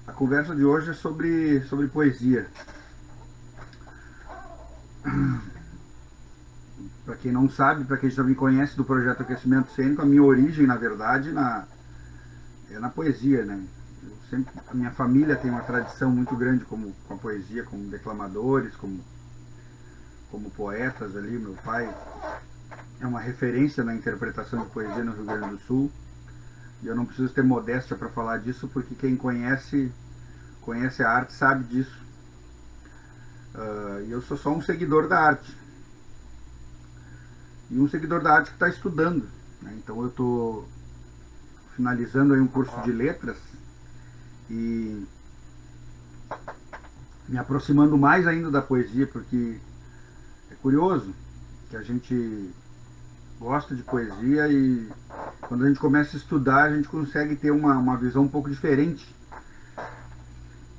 A conversa de hoje é sobre poesia. Para quem não sabe, para quem já me conhece do projeto Aquecimento Cênico, a minha origem, na verdade, é na poesia, né? A minha família tem uma tradição muito grande com a poesia, como declamadores, como poetas ali. Meu pai é uma referência na interpretação de poesia no Rio Grande do Sul. E eu não preciso ter modéstia para falar disso, porque quem conhece a arte sabe disso. E eu sou só um seguidor da arte. E um seguidor da arte que está estudando. Né? Então eu estou finalizando aí um curso de letras e me aproximando mais ainda da poesia, porque é curioso que a gente gosta de poesia e quando a gente começa a estudar a gente consegue ter uma visão um pouco diferente.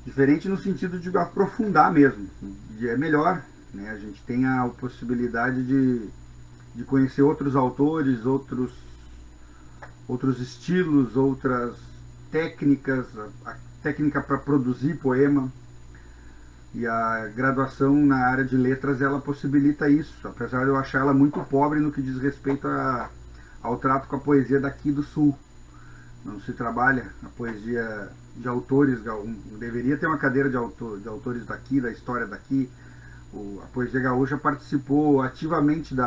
Diferente no sentido de aprofundar mesmo. E é melhor. Né? A gente tem a possibilidade de conhecer outros autores, outros estilos, outras técnicas, a técnica para produzir poema. E a graduação na área de letras ela possibilita isso, apesar de eu achar ela muito pobre no que diz respeito ao trato com a poesia daqui do Sul. Não se trabalha a poesia de autores, deveria ter uma cadeira de autores daqui, da história daqui. A poesia gaúcha participou ativamente do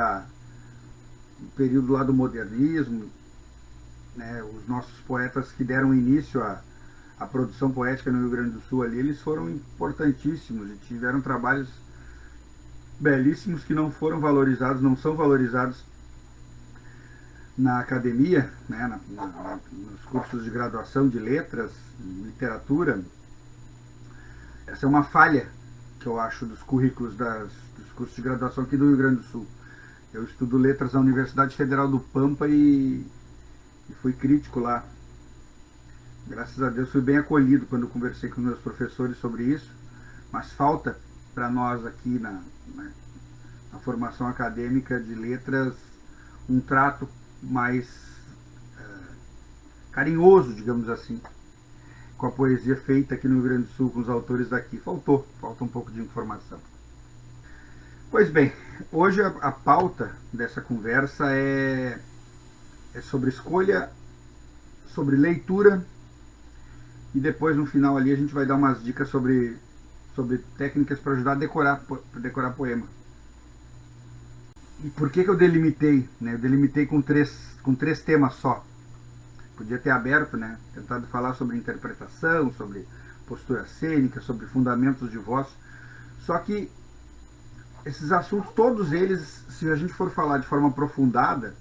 período lá do modernismo, né? Os nossos poetas que deram início à produção poética no Rio Grande do Sul ali, eles foram importantíssimos e tiveram trabalhos belíssimos que não foram valorizados, não são valorizados na academia, né, nos cursos de graduação de letras, literatura. Essa é uma falha que eu acho dos currículos dos cursos de graduação aqui do Rio Grande do Sul. Eu estudo letras na Universidade Federal do Pampa e fui crítico lá. Graças a Deus fui bem acolhido quando conversei com meus professores sobre isso, mas falta para nós aqui na formação acadêmica de letras um trato mais carinhoso, digamos assim, com a poesia feita aqui no Rio Grande do Sul, com os autores daqui. Falta um pouco de informação. Pois bem, hoje a pauta dessa conversa é sobre escolha, sobre leitura, e depois no final ali a gente vai dar umas dicas sobre técnicas para ajudar a decorar poema. E por que eu delimitei? Né? Eu delimitei com três temas só. Podia ter aberto, né? Tentado falar sobre interpretação, sobre postura cênica, sobre fundamentos de voz. Só que esses assuntos, todos eles, se a gente for falar de forma aprofundada,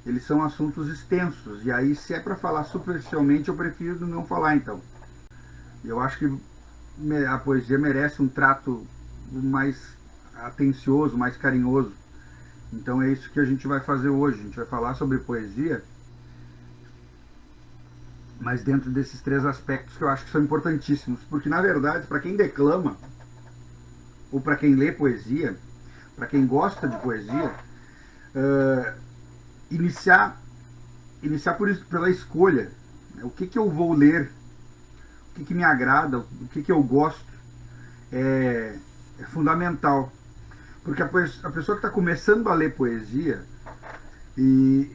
eles são assuntos extensos. E aí, se é para falar superficialmente, eu prefiro não falar, então. Eu acho que a poesia merece um trato mais atencioso, mais carinhoso. Então é isso que a gente vai fazer hoje. A gente vai falar sobre poesia, mas dentro desses três aspectos que eu acho que são importantíssimos. Porque, na verdade, para quem declama, ou para quem lê poesia, para quem gosta de poesia, iniciar pela escolha. O que eu vou ler, o que me agrada, o que eu gosto, é fundamental. Porque a pessoa que está começando a ler poesia, e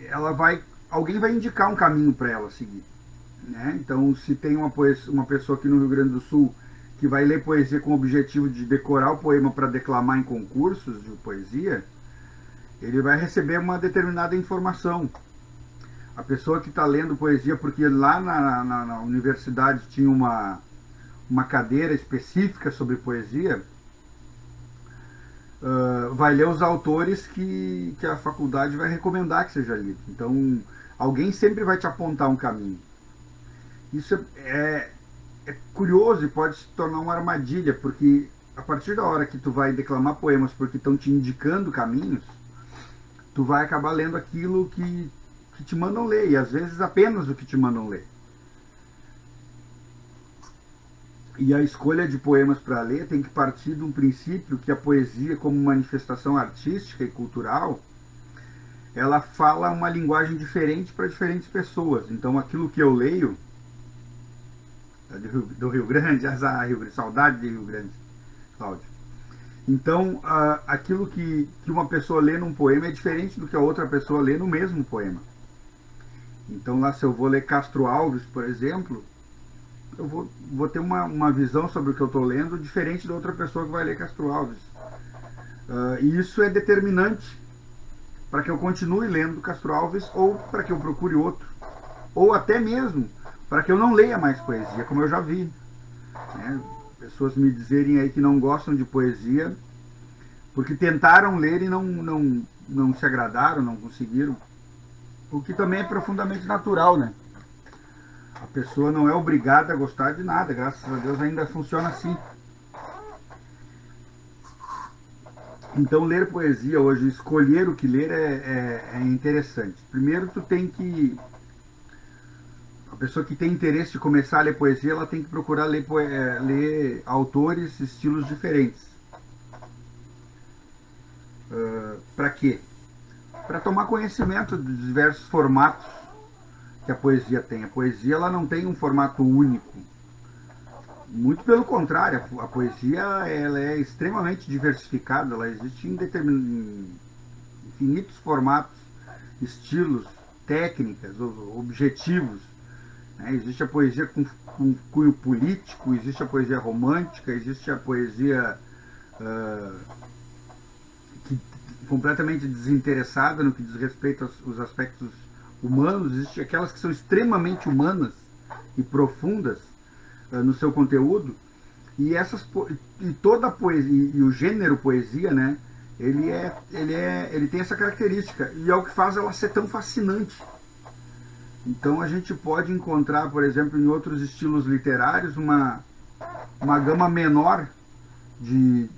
alguém vai indicar um caminho para ela seguir. Né? Então, se tem uma pessoa aqui no Rio Grande do Sul que vai ler poesia com o objetivo de decorar o poema para declamar em concursos de poesia, ele vai receber uma determinada informação. A pessoa que está lendo poesia porque lá na universidade tinha uma cadeira específica sobre poesia, vai ler os autores que a faculdade vai recomendar que seja lido. Então, alguém sempre vai te apontar um caminho. Isso é curioso e pode se tornar uma armadilha, porque a partir da hora que tu vai declamar poemas porque estão te indicando caminhos, tu vai acabar lendo aquilo que te mandam ler, e às vezes apenas o que te mandam ler. E a escolha de poemas para ler tem que partir de um princípio que a poesia, como manifestação artística e cultural, ela fala uma linguagem diferente para diferentes pessoas. Então aquilo que eu leio do Rio Grande, azar, Rio Grande, saudade de Rio Grande, Cláudio. Então, aquilo que uma pessoa lê num poema é diferente do que a outra pessoa lê no mesmo poema. Então, lá, se eu vou ler Castro Alves, por exemplo, eu vou ter uma visão sobre o que eu estou lendo diferente da outra pessoa que vai ler Castro Alves. E isso é determinante para que eu continue lendo Castro Alves ou para que eu procure outro. Ou até mesmo para que eu não leia mais poesia, como eu já vi. Né? Pessoas me dizerem aí que não gostam de poesia porque tentaram ler e não se agradaram, não conseguiram. O que também é profundamente natural, né? A pessoa não é obrigada a gostar de nada, graças a Deus ainda funciona assim. Então, ler poesia hoje, escolher o que ler é interessante. Primeiro, tu tem que... A pessoa que tem interesse de começar a ler poesia, ela tem que procurar ler autores, estilos diferentes. Para quê? Para tomar conhecimento dos diversos formatos que a poesia tem. A poesia ela não tem um formato único. Muito pelo contrário, a poesia ela é extremamente diversificada, ela existe em infinitos formatos, estilos, técnicas, objetivos. Né? Existe a poesia com cunho político, existe a poesia romântica, existe a poesia completamente desinteressada no que diz respeito aos aspectos humanos, existe aquelas que são extremamente humanas e profundas no seu conteúdo, e toda a poesia e o gênero poesia, né, ele tem essa característica e é o que faz ela ser tão fascinante. Então a gente pode encontrar, por exemplo, em outros estilos literários uma gama menor de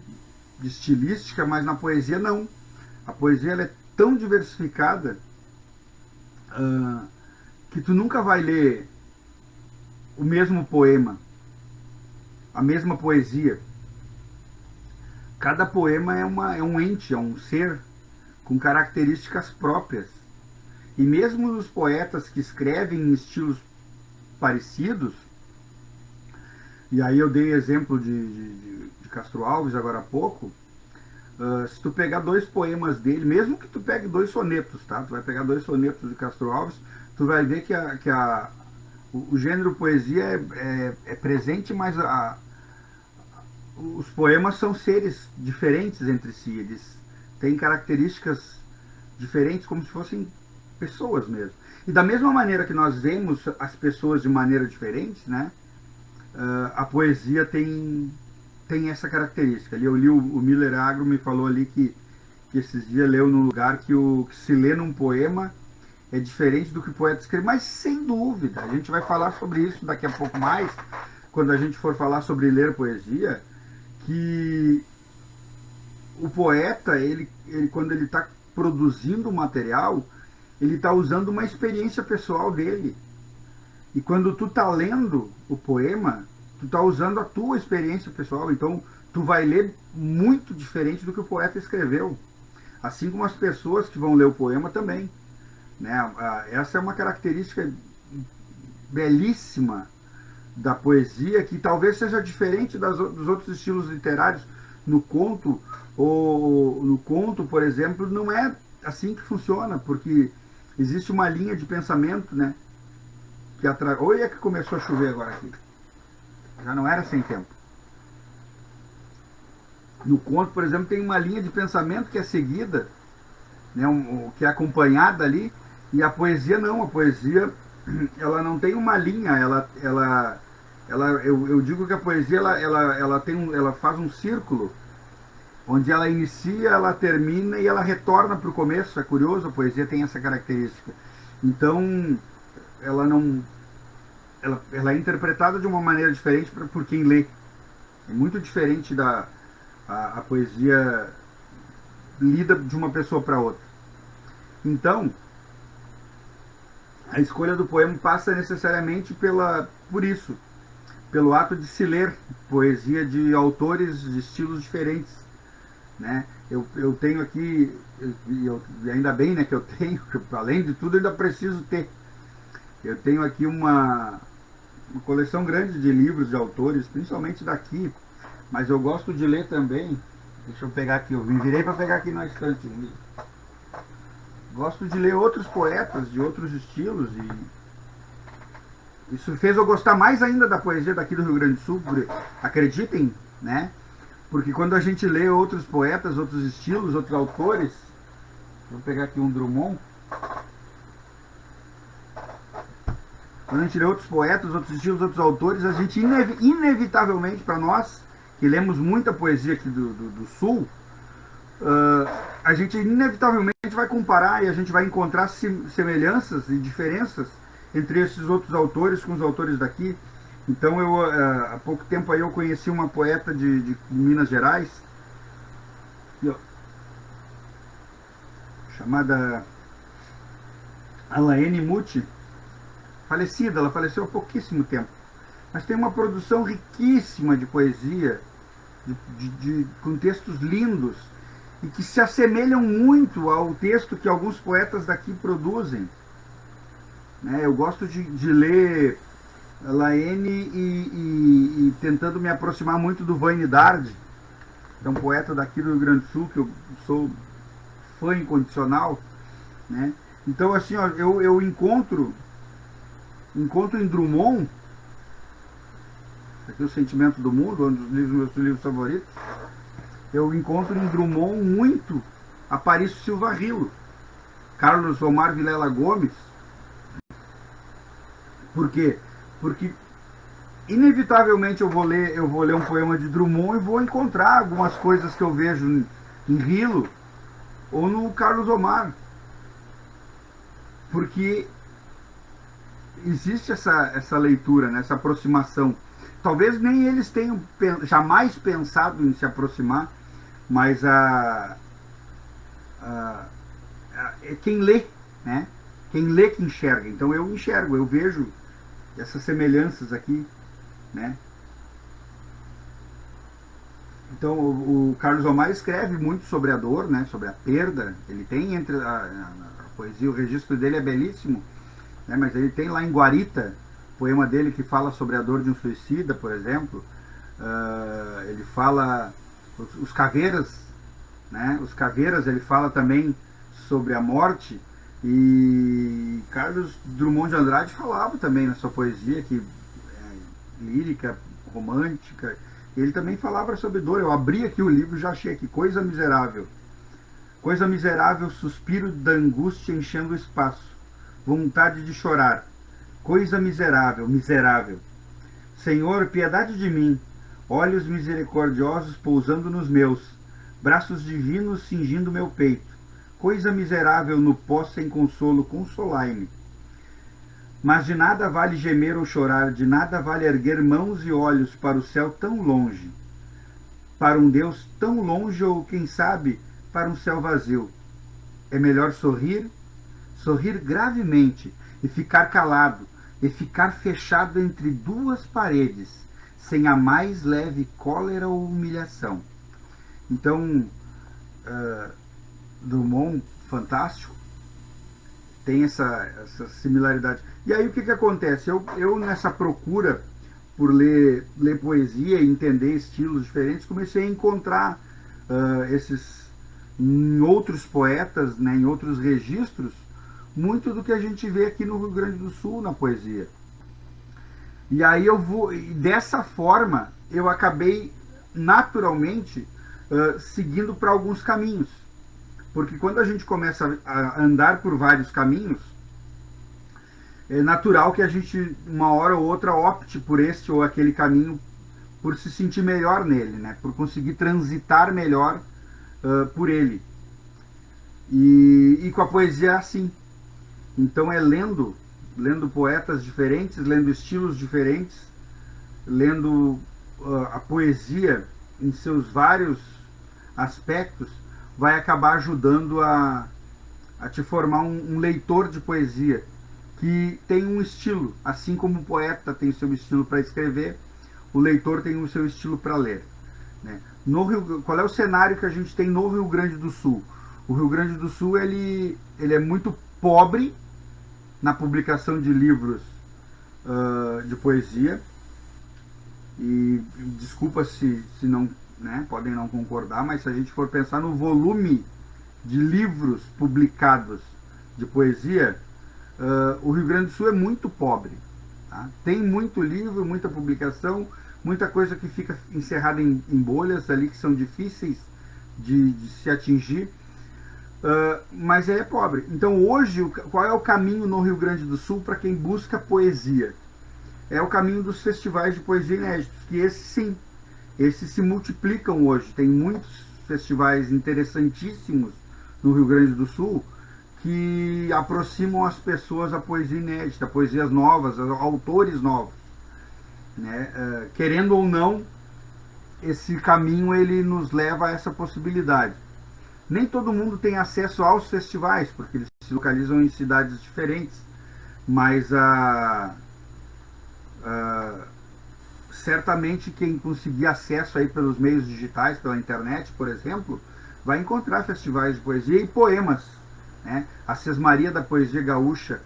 estilística, mas na poesia não. A poesia ela é tão diversificada que tu nunca vai ler o mesmo poema, a mesma poesia. Cada poema é um ente, é um ser com características próprias. E mesmo os poetas que escrevem em estilos parecidos, e aí eu dei exemplo de Castro Alves agora há pouco, se tu pegar dois poemas dele, mesmo que tu pegue dois sonetos, tá? Tu vai pegar dois sonetos de Castro Alves, tu vai ver que o gênero poesia é presente, mas os poemas são seres diferentes entre si, eles têm características diferentes, como se fossem pessoas mesmo. E da mesma maneira que nós vemos as pessoas de maneira diferente, né? A poesia tem essa característica. Ali eu li o Miller Agro me falou ali que esses dias leu num lugar que o que se lê num poema é diferente do que o poeta escreve, mas sem dúvida, a gente vai falar sobre isso daqui a pouco mais, quando a gente for falar sobre ler poesia, que o poeta, ele quando ele está produzindo o material, ele está usando uma experiência pessoal dele. E quando tu está lendo o poema, tu está usando a tua experiência pessoal, então tu vai ler muito diferente do que o poeta escreveu. Assim como as pessoas que vão ler o poema também. Né? Essa é uma característica belíssima da poesia, que talvez seja diferente dos outros estilos literários. No conto, por exemplo, não é assim que funciona, porque existe uma linha de pensamento, né? Olha que começou a chover agora aqui. Já não era sem tempo. No conto, por exemplo, tem uma linha de pensamento que é seguida, né, que é acompanhada ali, e a poesia não. A poesia ela não tem uma linha, eu digo que a poesia ela faz um círculo, onde ela inicia, ela termina e ela retorna para o começo. É curioso, a poesia tem essa característica. Então, ela é interpretada de uma maneira diferente por quem lê. É muito diferente a poesia lida de uma pessoa para outra. Então, a escolha do poema passa necessariamente por isso, pelo ato de se ler poesia de autores de estilos diferentes. Né? Eu tenho aqui, e ainda bem, né, que eu tenho, além de tudo, eu ainda preciso ter. Eu tenho aqui uma coleção grande de livros de autores, principalmente daqui, mas eu gosto de ler também. Deixa eu pegar aqui, eu me virei para pegar aqui na estante. Gosto de ler outros poetas de outros estilos e isso fez eu gostar mais ainda da poesia daqui do Rio Grande do Sul, acreditem, né? Porque quando a gente lê outros poetas, outros estilos, outros autores, vou pegar aqui um Drummond. Quando a gente lê outros poetas, outros estilos, outros autores, a gente inevitavelmente, para nós, que lemos muita poesia aqui do Sul, a gente inevitavelmente vai comparar e a gente vai encontrar semelhanças e diferenças entre esses outros autores com os autores daqui. Então, há pouco tempo aí eu conheci uma poeta de Minas Gerais, chamada Alaine Muti, falecida, ela faleceu há pouquíssimo tempo, mas tem uma produção riquíssima de poesia, com textos lindos, e que se assemelham muito ao texto que alguns poetas daqui produzem. Eu gosto de ler Laene e tentando me aproximar muito do Vainidade, que é um poeta daqui do Rio Grande do Sul, que eu sou fã incondicional, né? Então, assim, ó, eu encontro em Drummond, aqui é o Sentimento do Mundo, um dos meus livros favoritos, eu encontro em Drummond muito Aparício Silva Rilo, Carlos Omar Vilela Gomes. Por quê? Porque inevitavelmente eu vou ler um poema de Drummond e vou encontrar algumas coisas que eu vejo em Rilo ou no Carlos Omar. Porque existe essa leitura, né, essa aproximação. Talvez nem eles tenham jamais pensado em se aproximar, mas é quem lê, né? Quem lê que enxerga. Então eu enxergo, eu vejo essas semelhanças aqui, né? Então o Carlos Omar escreve muito sobre a dor, né? Sobre a perda. Ele tem entre a poesia, o registro dele é belíssimo, né? Mas ele tem lá em Guarita, poema dele que fala sobre a dor de um suicida, por exemplo. Ele fala os caveiras, né? Os caveiras, ele fala também sobre a morte. E Carlos Drummond de Andrade falava também na sua poesia que lírica, romântica, ele também falava sobre dor. Eu abri aqui o livro e já achei aqui: coisa miserável, suspiro da angústia enchendo o espaço, vontade de chorar, coisa miserável, Senhor, piedade de mim, olhos misericordiosos pousando nos meus, braços divinos cingindo meu peito, coisa miserável no pó sem consolo, consolai-me. Mas de nada vale gemer ou chorar, de nada vale erguer mãos e olhos para o céu tão longe, para um Deus tão longe, ou quem sabe, para um céu vazio. É melhor sorrir gravemente, e ficar calado, e ficar fechado entre duas paredes, sem a mais leve cólera ou humilhação. Então, Drummond, fantástico, tem essa similaridade. E aí o que acontece? Eu nessa procura por ler poesia e entender estilos diferentes, comecei a encontrar em outros poetas, né, em outros registros, muito do que a gente vê aqui no Rio Grande do Sul na poesia. E aí dessa forma, eu acabei naturalmente seguindo para alguns caminhos. Porque quando a gente começa a andar por vários caminhos, é natural que a gente, uma hora ou outra, opte por este ou aquele caminho, por se sentir melhor nele, né? Por conseguir transitar melhor por ele. E com a poesia é assim. Então é lendo poetas diferentes, lendo estilos diferentes, lendo a poesia em seus vários aspectos, vai acabar ajudando a te formar um leitor de poesia que tem um estilo, assim como o poeta tem o seu estilo para escrever, o leitor tem o seu estilo para ler, né? Qual é o cenário que a gente tem no Rio Grande do Sul? O Rio Grande do Sul ele é muito pobre na publicação de livros de poesia. E desculpa se não, né, podem não concordar, mas se a gente for pensar no volume de livros publicados de poesia, o Rio Grande do Sul é muito pobre. Tá? Tem muito livro, muita publicação, muita coisa que fica encerrada em bolhas ali que são difíceis de se atingir, mas é pobre. Então hoje, qual é o caminho no Rio Grande do Sul para quem busca poesia? É o caminho dos festivais de poesia inéditos, que esses sim, esses se multiplicam hoje. Tem muitos festivais interessantíssimos no Rio Grande do Sul que aproximam as pessoas à poesia inédita, poesias novas, autores novos. Né? Querendo ou não, esse caminho ele nos leva a essa possibilidade. Nem todo mundo tem acesso aos festivais, porque eles se localizam em cidades diferentes, mas certamente quem conseguir acesso aí pelos meios digitais, pela internet, por exemplo, vai encontrar festivais de poesia e poemas. Né? A Sesmaria da Poesia Gaúcha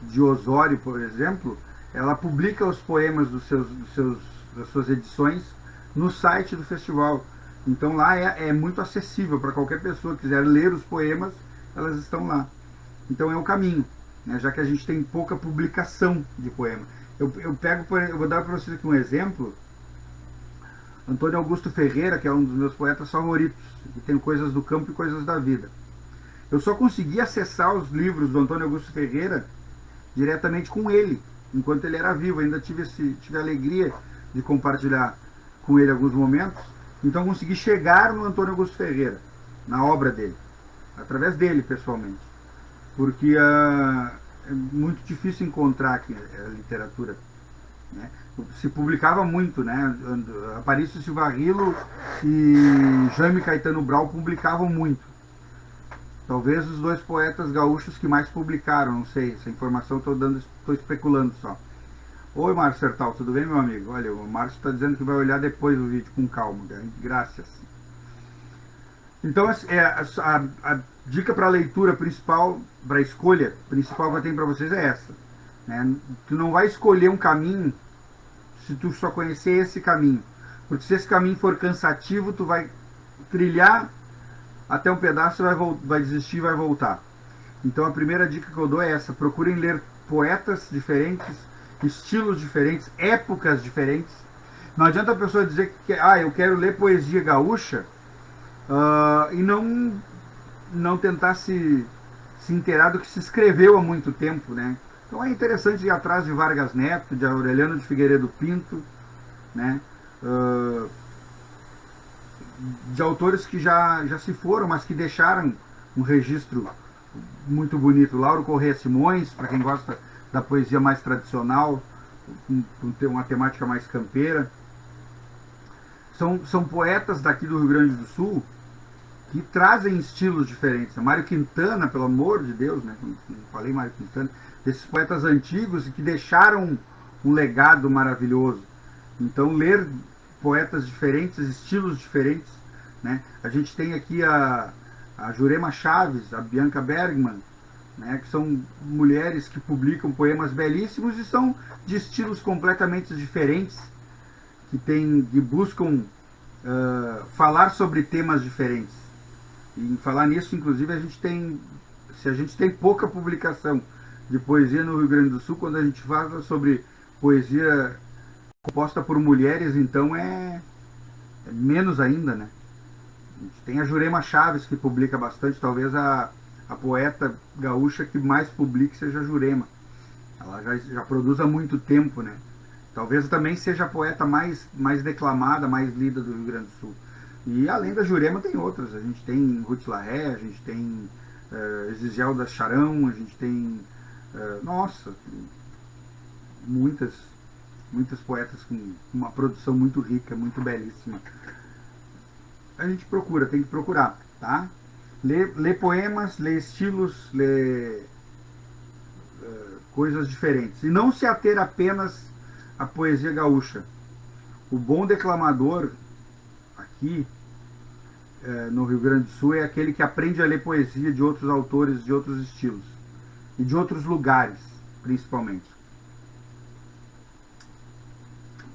de Osório, por exemplo, ela publica os poemas das suas edições no site do festival. Então lá é muito acessível para qualquer pessoa que quiser ler os poemas, elas estão lá. Então é o caminho, né? Já que a gente tem pouca publicação de poema. Eu vou dar para vocês aqui um exemplo. Antônio Augusto Ferreira, que é um dos meus poetas favoritos, que tem Coisas do Campo e Coisas da Vida. Eu só consegui acessar os livros do Antônio Augusto Ferreira diretamente com ele, enquanto ele era vivo. Ainda tive a alegria de compartilhar com ele alguns momentos. Então consegui chegar no Antônio Augusto Ferreira, na obra dele, através dele pessoalmente. Porque é muito difícil encontrar aqui a literatura. Né? Se publicava muito, né? Aparício Silva Rilo e Jaime Caetano Brau publicavam muito. Talvez os dois poetas gaúchos que mais publicaram, não sei, essa informação estou especulando só. Oi, Márcio Sertal, tudo bem, meu amigo? Olha, o Márcio está dizendo que vai olhar depois o vídeo com calma, né? Graças. Então, a dica para a leitura principal, para a escolha principal que eu tenho para vocês é essa. Né? Tu não vai escolher um caminho se tu só conhecer esse caminho. Porque se esse caminho for cansativo, tu vai trilhar até um pedaço, vai desistir e vai voltar. Então a primeira dica que eu dou é essa. Procurem ler poetas diferentes, estilos diferentes, épocas diferentes. Não adianta a pessoa dizer que eu quero ler poesia gaúcha e não tentar se inteirar do que se escreveu há muito tempo, né? Então é interessante ir atrás de Vargas Neto, de Aureliano de Figueiredo Pinto, né? De autores que já se foram, mas que deixaram um registro muito bonito. Lauro Corrêa Simões, para quem gosta da poesia mais tradicional, com ter uma temática mais campeira. São poetas daqui do Rio Grande do Sul que trazem estilos diferentes. Mário Quintana, pelo amor de Deus, né? Não falei Mário Quintana, desses poetas antigos e que deixaram um legado maravilhoso. Então, ler poetas diferentes, estilos diferentes, né? A gente tem aqui a Jurema Chaves, a Bianca Bergman, né? Que são mulheres que publicam poemas belíssimos e são de estilos completamente diferentes, que buscam falar sobre temas diferentes. E em falar nisso, inclusive, se a gente tem pouca publicação de poesia no Rio Grande do Sul, quando a gente fala sobre poesia composta por mulheres, então é menos ainda, né? A gente tem a Jurema Chaves, que publica bastante, talvez a poeta gaúcha que mais publique seja a Jurema. Ela já produz há muito tempo, né? Talvez também seja a poeta mais declamada, mais lida do Rio Grande do Sul. E além da Jurema tem outras. A gente tem Ruth Larré, a gente tem Exigelda Charão, a gente tem... nossa, muitas poetas com uma produção muito rica, muito belíssima. A gente tem que procurar, tá? Ler poemas, ler estilos, ler coisas diferentes. E não se ater apenas à poesia gaúcha. O bom declamador aqui no Rio Grande do Sul é aquele que aprende a ler poesia de outros autores, de outros estilos. E de outros lugares, principalmente.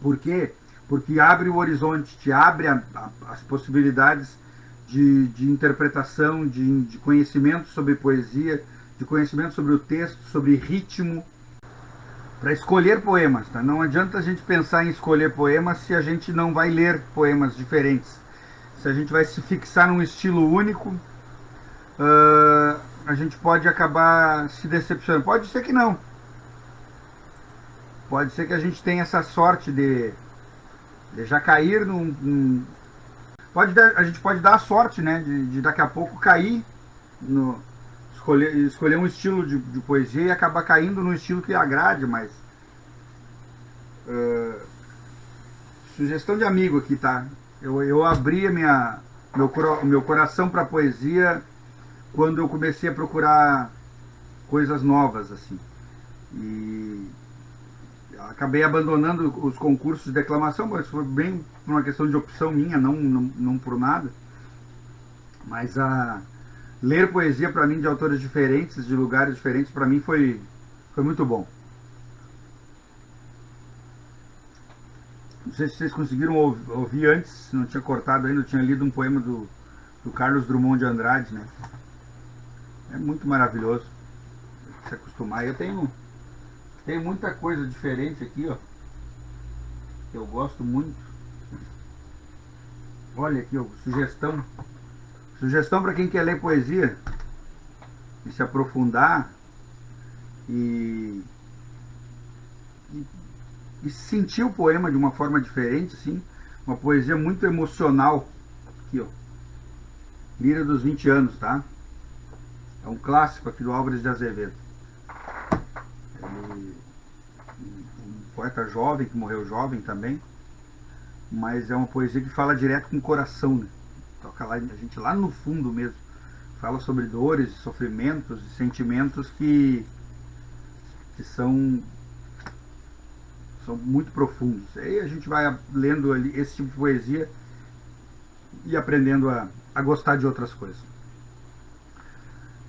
Por quê? Porque abre o horizonte, te abre as possibilidades de interpretação, de conhecimento sobre poesia, de conhecimento sobre o texto, sobre ritmo, para escolher poemas. Tá? Não adianta a gente pensar em escolher poemas se a gente não vai ler poemas diferentes. Se a gente vai se fixar num estilo único, a gente pode acabar se decepcionando. Pode ser que não. Pode ser que a gente tenha essa sorte de já cair a gente pode dar a sorte, né, de daqui a pouco cair no escolher um estilo de poesia e acabar caindo no estilo que agrade, mas sugestão de amigo aqui, tá? Eu abri meu coração para poesia quando eu comecei a procurar coisas novas, assim. E acabei abandonando os concursos de declamação, mas foi bem por uma questão de opção minha, não por nada. Mas ler poesia para mim de autores diferentes, de lugares diferentes, para mim foi muito bom. Não sei se vocês conseguiram ouvir antes, não tinha cortado ainda, eu tinha lido um poema do Carlos Drummond de Andrade, né? É muito maravilhoso se acostumar. Eu tenho muita coisa diferente aqui, ó, que eu gosto muito. Olha aqui, ó, sugestão para quem quer ler poesia e se aprofundar e sentir o poema de uma forma diferente, assim, uma poesia muito emocional. Aqui, ó, Lira dos 20 anos, tá? É um clássico aqui do Álvares de Azevedo. Um poeta jovem, que morreu jovem também, mas é uma poesia que fala direto com o coração, né? Toca lá, a gente lá no fundo mesmo. Fala sobre dores, sofrimentos e sentimentos que são muito profundos. Aí a gente vai lendo ali esse tipo de poesia e aprendendo a gostar de outras coisas.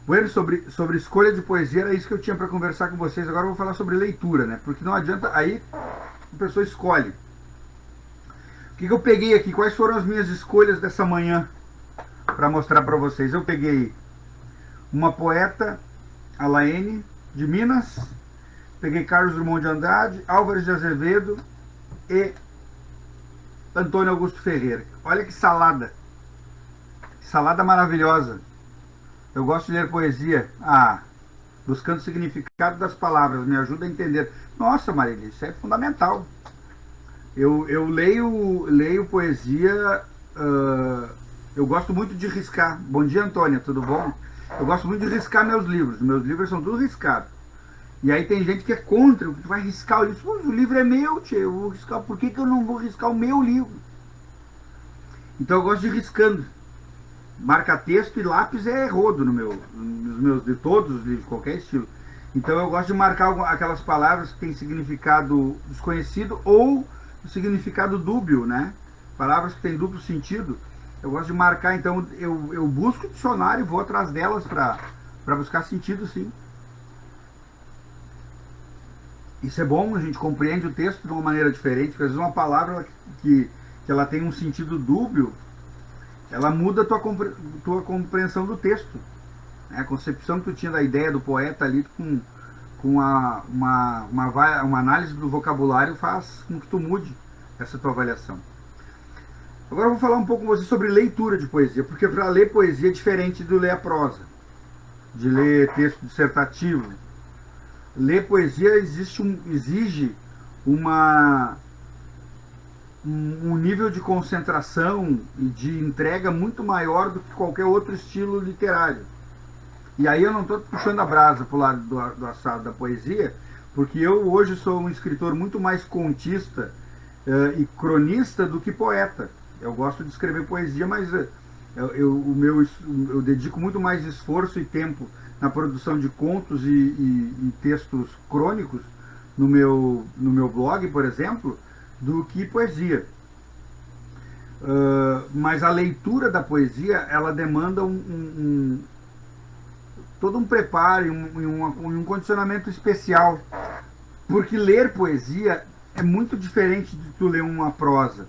Bueno, sobre escolha de poesia, era isso que eu tinha para conversar com vocês. Agora eu vou falar sobre leitura, né? Porque não adianta, aí a pessoa escolhe. O que eu peguei aqui? Quais foram as minhas escolhas dessa manhã para mostrar para vocês? Eu peguei uma poeta, Alaine, de Minas. Peguei Carlos Drummond de Andrade, Álvares de Azevedo e Antônio Augusto Ferreira. Olha que salada. Salada maravilhosa. Eu gosto de ler poesia. Buscando o significado das palavras. Me ajuda a entender. Nossa, Marília, isso é fundamental. Eu leio poesia. Eu gosto muito de riscar. Bom dia, Antônia, tudo bom? Eu gosto muito de riscar meus livros. Meus livros são tudo riscados. E aí tem gente que é contra, que vai riscar o livro. O livro é meu, tio, eu vou riscar. Por que eu não vou riscar o meu livro? Então eu gosto de ir riscando. Marca-texto e lápis é rodo de todos os livros, qualquer estilo. Então eu gosto de marcar aquelas palavras que têm significado desconhecido ou significado dúbio, né? Palavras que têm duplo sentido. Eu gosto de marcar, então eu busco o dicionário e vou atrás delas para buscar sentido, sim. Isso é bom, a gente compreende o texto de uma maneira diferente, porque às vezes uma palavra que ela tem um sentido dúbio, ela muda a tua compreensão do texto. A concepção que tu tinha da ideia do poeta ali com uma análise do vocabulário faz com que tu mude essa tua avaliação. Agora eu vou falar um pouco com você sobre leitura de poesia, porque para ler poesia é diferente de ler a prosa, de ler texto dissertativo. Ler poesia exige um nível de concentração e de entrega muito maior do que qualquer outro estilo literário. E aí eu não estou puxando a brasa para o lado do assado da poesia, porque eu hoje sou um escritor muito mais contista e cronista do que poeta. Eu gosto de escrever poesia, mas eu dedico muito mais esforço e tempo na produção de contos e textos crônicos no meu blog, por exemplo, do que poesia. Mas a leitura da poesia, ela demanda todo um preparo e um condicionamento especial, porque ler poesia é muito diferente de tu ler uma prosa,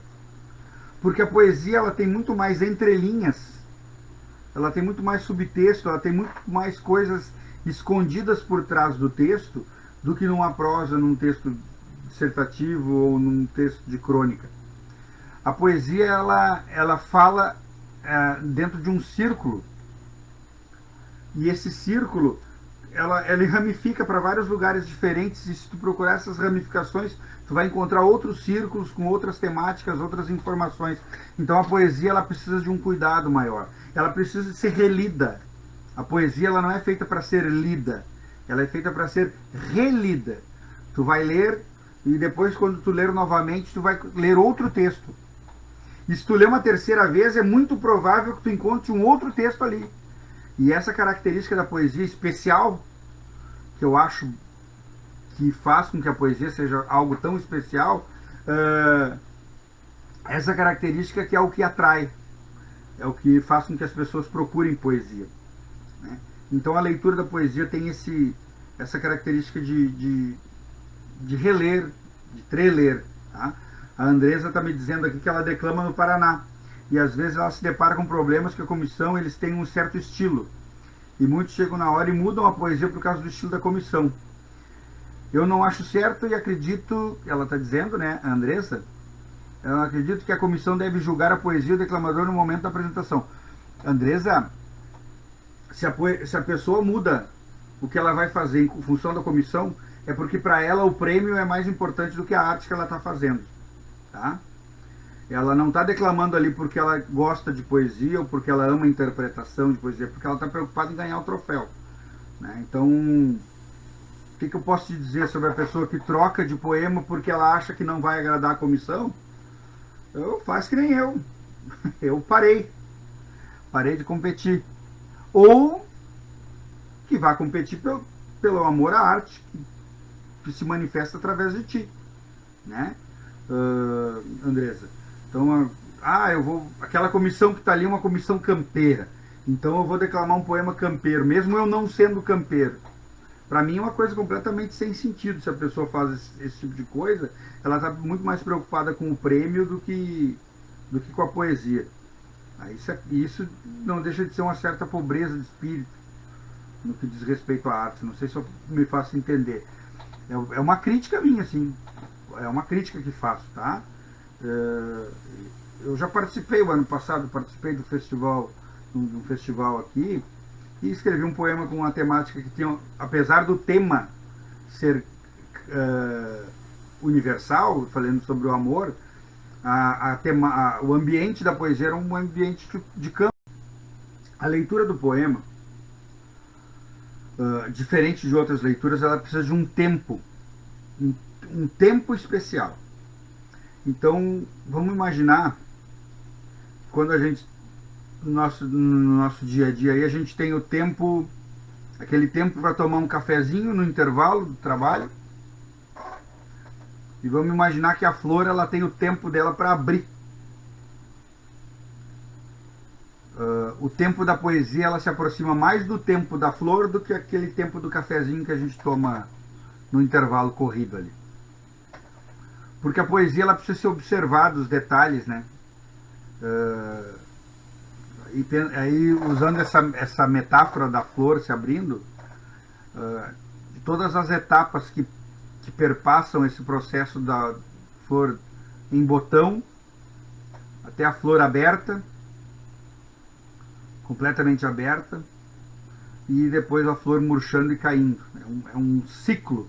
porque a poesia ela tem muito mais entrelinhas, ela tem muito mais subtexto, ela tem muito mais coisas escondidas por trás do texto do que numa prosa, num texto dissertativo ou num texto de crônica. A poesia ela fala dentro de um círculo, e esse círculo ele ramifica para vários lugares diferentes, e se tu procurar essas ramificações, tu vai encontrar outros círculos com outras temáticas, outras informações. Então a poesia ela precisa de um cuidado maior. Ela precisa de ser relida. A poesia ela não é feita para ser lida, ela é feita para ser relida. Tu vai ler e depois, quando tu ler novamente, tu vai ler outro texto. E se tu ler uma terceira vez, é muito provável que tu encontre um outro texto ali. E essa característica da poesia especial, que eu acho que faz com que a poesia seja algo tão especial, essa característica que é o que atrai, é o que faz com que as pessoas procurem poesia, né? Então a leitura da poesia tem essa característica de reler, de treler, tá? A Andresa está me dizendo aqui que ela declama no Paraná, e às vezes ela se depara com problemas que a comissão eles têm um certo estilo, e muitos chegam na hora e mudam a poesia por causa do estilo da comissão. Eu não acho certo e acredito, ela está dizendo, né, a Andressa, eu acredito que a comissão deve julgar a poesia do declamador no momento da apresentação. Andressa, se a pessoa muda o que ela vai fazer em função da comissão, é porque para ela o prêmio é mais importante do que a arte que ela está fazendo, tá? Ela não está declamando ali porque ela gosta de poesia ou porque ela ama a interpretação de poesia, porque ela está preocupada em ganhar o troféu, né? Então, o que eu posso te dizer sobre a pessoa que troca de poema porque ela acha que não vai agradar a comissão? Eu faço que nem eu. Eu parei de competir. Ou que vá competir pelo amor à arte que se manifesta através de ti, né, Andresa? Então, aquela comissão que está ali é uma comissão campeira, então eu vou declamar um poema campeiro, mesmo eu não sendo campeiro. Para mim é uma coisa completamente sem sentido. Se a pessoa faz esse tipo de coisa, ela está muito mais preocupada com o prêmio do que com a poesia. Isso não deixa de ser uma certa pobreza de espírito no que diz respeito à arte. Não sei se eu me faço entender. É uma crítica minha, assim. É uma crítica que faço, tá? Eu já participei, o ano passado, do festival, de um festival aqui, e escrevi um poema com uma temática que tinha, apesar do tema ser universal, falando sobre o amor, o ambiente da poesia era um ambiente de campo. A leitura do poema, diferente de outras leituras, ela precisa de um tempo especial. Então, vamos imaginar, quando a gente, no nosso dia a dia, aí a gente tem o tempo, aquele tempo para tomar um cafezinho no intervalo do trabalho, e vamos imaginar que a flor ela tem o tempo dela para abrir. O tempo da poesia ela se aproxima mais do tempo da flor do que aquele tempo do cafezinho que a gente toma no intervalo corrido ali. Porque a poesia ela precisa ser observada, os detalhes, né? E aí, usando essa metáfora da flor se abrindo, de todas as etapas que perpassam esse processo da flor em botão até a flor aberta, completamente aberta, e depois a flor murchando e caindo. É um ciclo.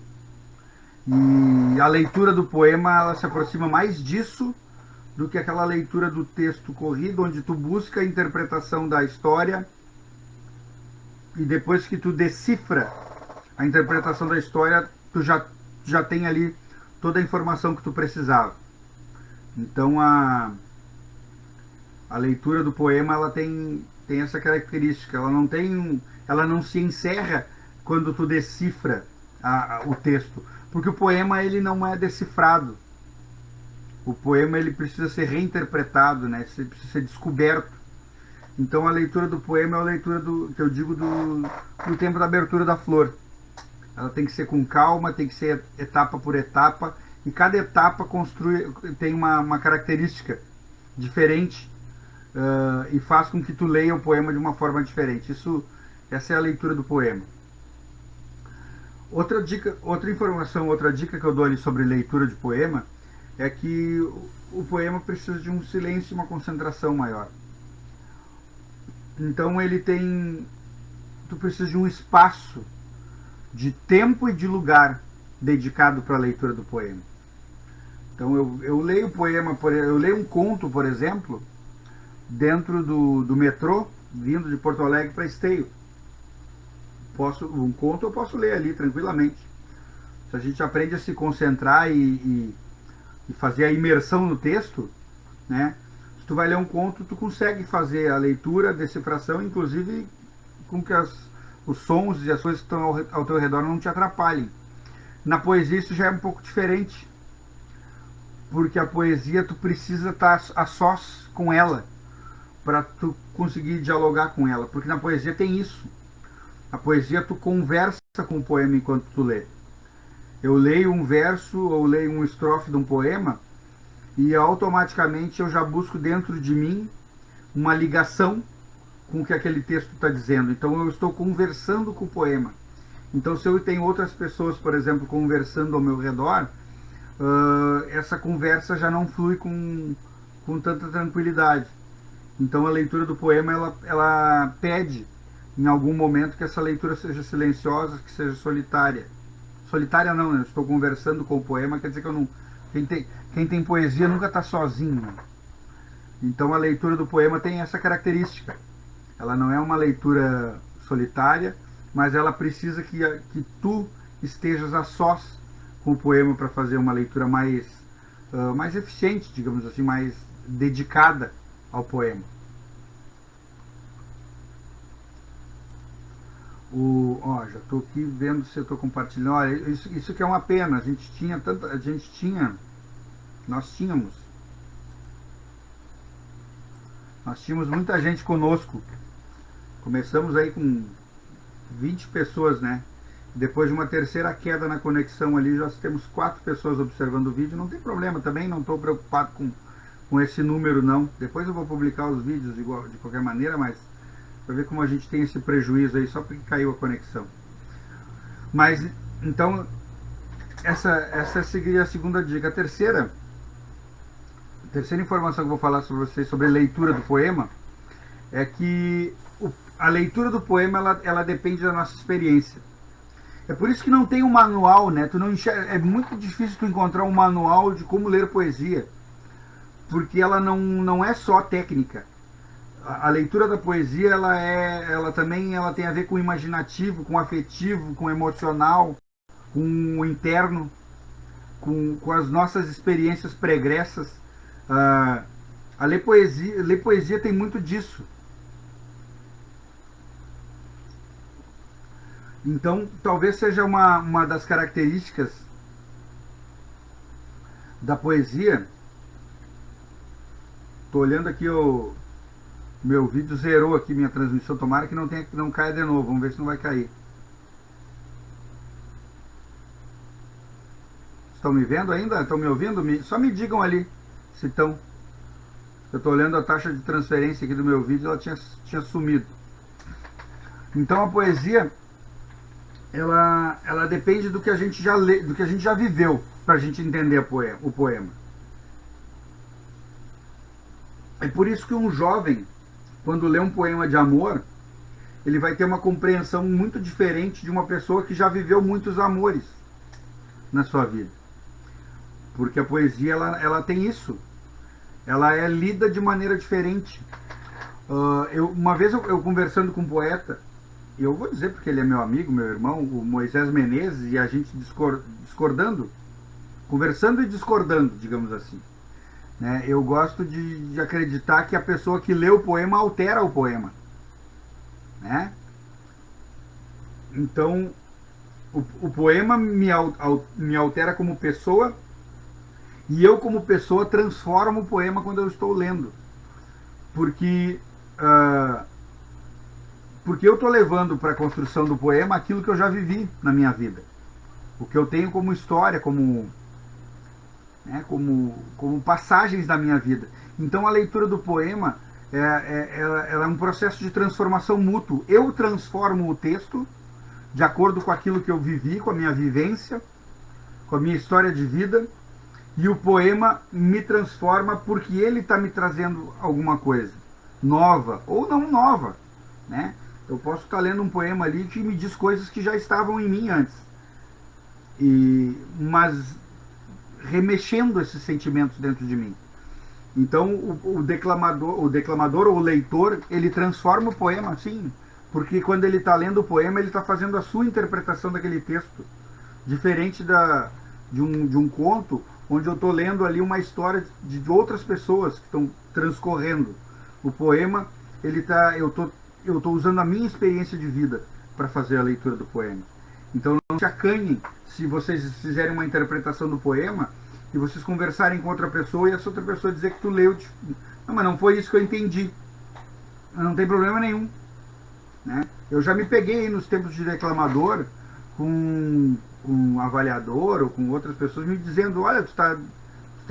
E a leitura do poema ela se aproxima mais disso do que aquela leitura do texto corrido, onde tu busca a interpretação da história e depois que tu decifra a interpretação da história, tu já tem ali toda a informação que tu precisava. Então a leitura do poema ela tem essa característica, ela não se encerra quando tu decifra o texto, porque o poema ele não é decifrado. O poema ele precisa ser reinterpretado, né? Ele precisa ser descoberto. Então a leitura do poema é a leitura que eu digo do tempo da abertura da flor. Ela tem que ser com calma, tem que ser etapa por etapa, e cada etapa tem uma característica diferente e faz com que tu leia o poema de uma forma diferente. Essa é a leitura do poema. Outra dica, outra informação, outra dica que eu dou ali sobre leitura de poema é que o poema precisa de um silêncio e uma concentração maior. Então tu precisa de um espaço de tempo e de lugar dedicado para a leitura do poema. Então eu leio poema, eu leio um conto, por exemplo, dentro do metrô, vindo de Porto Alegre para Esteio. Um conto eu posso ler ali tranquilamente. Se a gente aprende a se concentrar e fazer a imersão no texto, né? Se tu vai ler um conto, tu consegue fazer a leitura, a decifração, inclusive com que os sons e as coisas que estão ao teu redor não te atrapalhem. Na poesia isso já é um pouco diferente, porque a poesia tu precisa estar a sós com ela para tu conseguir dialogar com ela, porque na poesia tem isso. A poesia tu conversa com o poema enquanto tu lê. Eu leio um verso ou leio uma estrofe de um poema e automaticamente eu já busco dentro de mim uma ligação com o que aquele texto está dizendo. Então eu estou conversando com o poema. Então se eu tenho outras pessoas, por exemplo, conversando ao meu redor, essa conversa já não flui com tanta tranquilidade. Então a leitura do poema ela pede em algum momento que essa leitura seja silenciosa, que seja solitária. Solitária não, né? Eu estou conversando com o poema, quer dizer que eu não... Quem tem poesia nunca está sozinho. Né? Então a leitura do poema tem essa característica. Ela não é uma leitura solitária, mas ela precisa que tu estejas a sós com o poema para fazer uma leitura mais eficiente, digamos assim, mais dedicada ao poema. Já estou aqui vendo se eu estou compartilhando. Olha, isso que é uma pena. Nós tínhamos muita gente conosco. Começamos aí com 20 pessoas, né? Depois de uma terceira queda na conexão ali, já temos 4 pessoas observando o vídeo. Não tem problema também, não estou preocupado com esse número não. Depois eu vou publicar os vídeos de qualquer maneira, mas para ver como a gente tem esse prejuízo aí só porque caiu a conexão. Mas então essa seria a segunda dica. A terceira informação que eu vou falar sobre vocês sobre a leitura do poema é que a leitura do poema ela depende da nossa experiência. É por isso que não tem um manual, né? É muito difícil tu encontrar um manual de como ler poesia, porque ela não é só técnica. A leitura da poesia ela também tem a ver com o imaginativo, com o afetivo, com o emocional, com o interno, com as nossas experiências pregressas. Ler poesia tem muito disso. Então, talvez seja uma das características da poesia. Estou olhando aqui meu vídeo zerou aqui minha transmissão. Tomara que não caia de novo. Vamos ver se não vai cair. Estão me vendo ainda? Estão me ouvindo? Só me digam ali se estão. Eu estou olhando a taxa de transferência aqui do meu vídeo, ela tinha sumido. Então a poesia ela depende do que a gente já lê, do que a gente já viveu, para a gente entender o poema. É por isso que um jovem, quando lê um poema de amor, ele vai ter uma compreensão muito diferente de uma pessoa que já viveu muitos amores na sua vida. Porque a poesia ela tem isso. Ela é lida de maneira diferente. Uma vez eu conversando com um poeta, e eu vou dizer porque ele é meu amigo, meu irmão, o Moisés Menezes, e a gente discordando, conversando e discordando, digamos assim. Né? Eu gosto de acreditar que a pessoa que lê o poema altera o poema. Né? Então, o poema me altera como pessoa, e eu como pessoa transformo o poema quando eu estou lendo. Porque eu estou levando para a construção do poema aquilo que eu já vivi na minha vida. O que eu tenho como história, como né, como passagens da minha vida. Então a leitura do poema ela é um processo de transformação mútuo. Eu transformo o texto de acordo com aquilo que eu vivi, com a minha vivência, com a minha história de vida, e o poema me transforma porque ele está me trazendo alguma coisa nova ou não nova, né? Eu posso estar lendo um poema ali que me diz coisas que já estavam em mim antes, mas remexendo esses sentimentos dentro de mim. Então o declamador ou o leitor, ele transforma o poema, sim, porque quando ele está lendo o poema, ele está fazendo a sua interpretação daquele texto, diferente de um conto, onde eu estou lendo ali uma história de outras pessoas que estão transcorrendo. O poema, eu estou usando a minha experiência de vida para fazer a leitura do poema. Então não se acanhem se vocês fizerem uma interpretação do poema e vocês conversarem com outra pessoa e essa outra pessoa dizer que tu leu. Não, mas não foi isso que eu entendi. Não tem problema nenhum. Né? Eu já me peguei nos tempos de declamador com um avaliador ou com outras pessoas me dizendo, olha, tu tá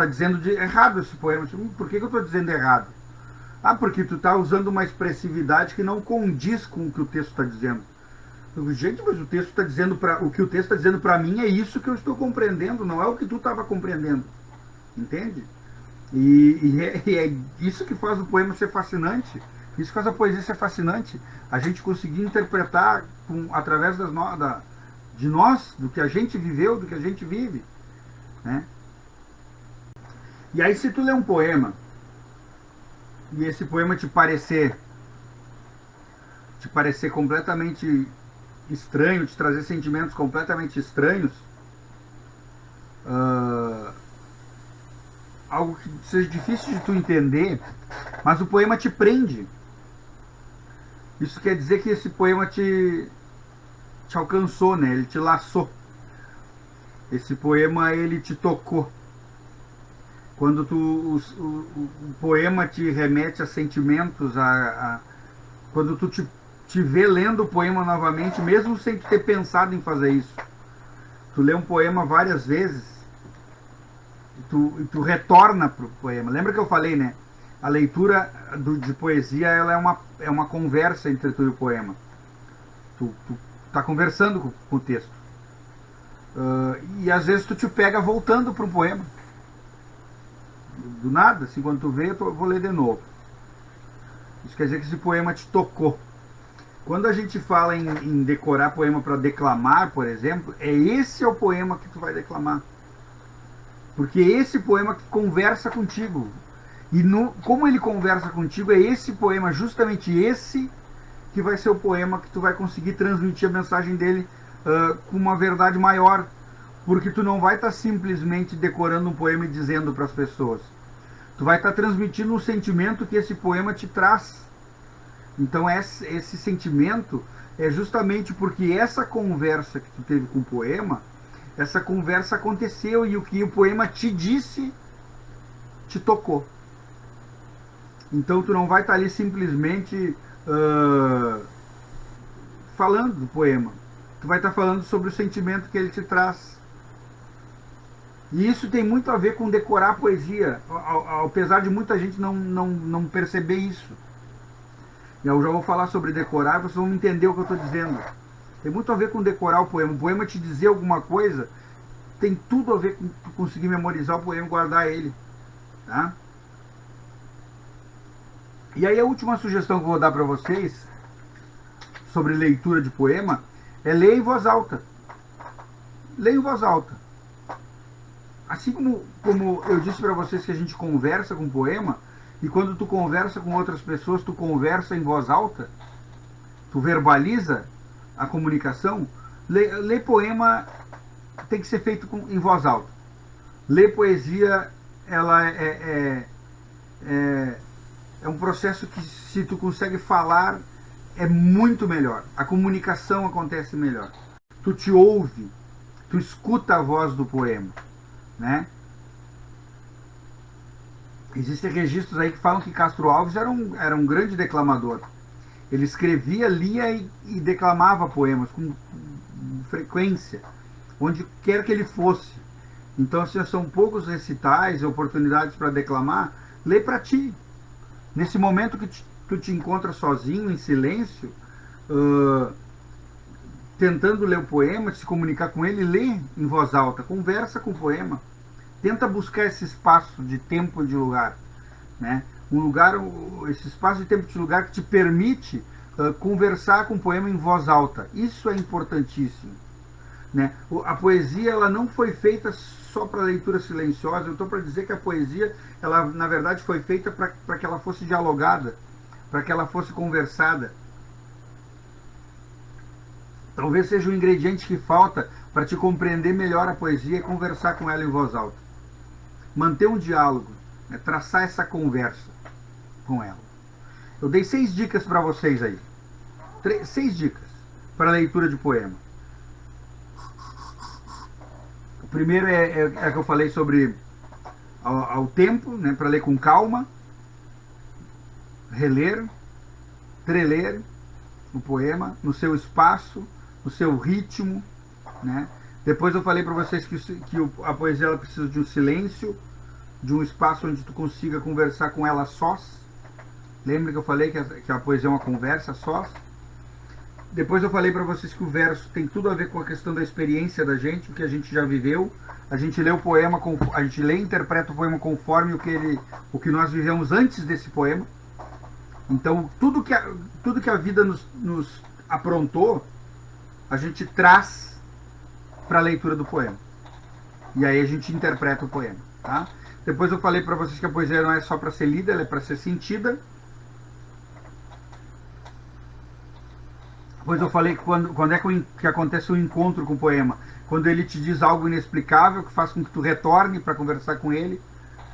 dizendo errado esse poema. Por que eu estou dizendo errado? Ah, porque tu está usando uma expressividade que não condiz com o que o texto está dizendo. Gente, mas o texto está dizendo o que o texto está dizendo para mim é isso que eu estou compreendendo, não é o que tu estava compreendendo, entende? E é isso que faz o poema ser fascinante, isso que faz a poesia ser fascinante, a gente conseguir interpretar através de nós, do que a gente viveu, do que a gente vive, né? E aí se tu lê um poema e esse poema te parecer completamente estranho, te trazer sentimentos completamente estranhos, algo que seja difícil de tu entender, mas o poema te prende. Isso quer dizer que esse poema te alcançou, né? Ele te laçou. Esse poema, ele te tocou. Quando o poema te remete a sentimentos, quando tu te vê lendo o poema novamente, mesmo sem ter pensado em fazer isso. Tu lê um poema várias vezes e tu retorna pro poema. Lembra que eu falei, né? A leitura de poesia, ela é uma conversa entre tu e o poema. Tu tá conversando com o texto. E às vezes tu te pega voltando para um poema. Do nada, assim, quando tu vê, eu vou ler de novo. Isso quer dizer que esse poema te tocou. Quando a gente fala em decorar poema para declamar, por exemplo, esse é o poema que tu vai declamar. Porque é esse poema que conversa contigo. E como ele conversa contigo, é esse poema, justamente esse, que vai ser o poema que tu vai conseguir transmitir a mensagem dele com uma verdade maior. Porque tu não vai estar simplesmente decorando um poema e dizendo para as pessoas. Tu vai estar transmitindo um sentimento que esse poema te traz. Então esse sentimento é justamente porque essa conversa que tu teve com o poema, essa conversa aconteceu e o que o poema te disse, te tocou. Então tu não vai estar ali simplesmente falando do poema. Tu vai estar falando sobre o sentimento que ele te traz. E isso tem muito a ver com decorar a poesia, apesar de muita gente não perceber isso. E eu já vou falar sobre decorar, vocês vão entender o que eu estou dizendo. Tem muito a ver com decorar o poema. O poema te dizer alguma coisa, tem tudo a ver com tu conseguir memorizar o poema e guardar ele. Tá? E aí a última sugestão que eu vou dar para vocês sobre leitura de poema é ler em voz alta. Leia em voz alta. Assim como eu disse para vocês que a gente conversa com poema, e quando tu conversa com outras pessoas, tu conversa em voz alta, tu verbaliza a comunicação, ler poema tem que ser feito em voz alta. Ler poesia, ela é um processo que, se tu consegue falar, é muito melhor. A comunicação acontece melhor. Tu te ouve, tu escuta a voz do poema, né? Existem registros aí que falam que Castro Alves era um grande declamador. Ele escrevia, lia e declamava poemas com frequência, onde quer que ele fosse. Então, se são poucos recitais, oportunidades para declamar, lê para ti. Nesse momento que tu te encontra sozinho, em silêncio, uh, tentando ler o poema, se comunicar com ele, lê em voz alta, conversa com o poema. Tenta buscar esse espaço de tempo e de lugar, né? Um lugar, esse espaço de tempo e de lugar que te permite conversar com o poema em voz alta. Isso é importantíssimo, né? A poesia, ela não foi feita só para leitura silenciosa. Eu estou para dizer que a poesia, ela na verdade foi feita para que ela fosse dialogada, para que ela fosse conversada. Talvez seja o ingrediente que falta para te compreender melhor a poesia e conversar com ela em voz alta. Manter um diálogo, né? Traçar essa conversa com ela. Eu dei 6 dicas para vocês aí. 6 dicas para a leitura de poema. O primeiro é que eu falei sobre ao tempo, né? Para ler com calma, reler, treler o poema no seu espaço, no seu ritmo, né? Depois eu falei para vocês que a poesia ela precisa de um silêncio, de um espaço onde tu consiga conversar com ela sós. Lembra que eu falei que a poesia é uma conversa sós? Depois eu falei para vocês que o verso tem tudo a ver com a questão da experiência da gente, o que a gente já viveu. A gente lê o poema, a gente lê e interpreta o poema conforme o que nós vivemos antes desse poema. Então, tudo que a vida nos aprontou, a gente traz para a leitura do poema. E aí a gente interpreta o poema, tá? Depois eu falei para vocês que a poesia não é só para ser lida, ela é para ser sentida. Depois eu falei que quando é que acontece o encontro com o poema. Quando ele te diz algo inexplicável, que faz com que tu retorne para conversar com ele.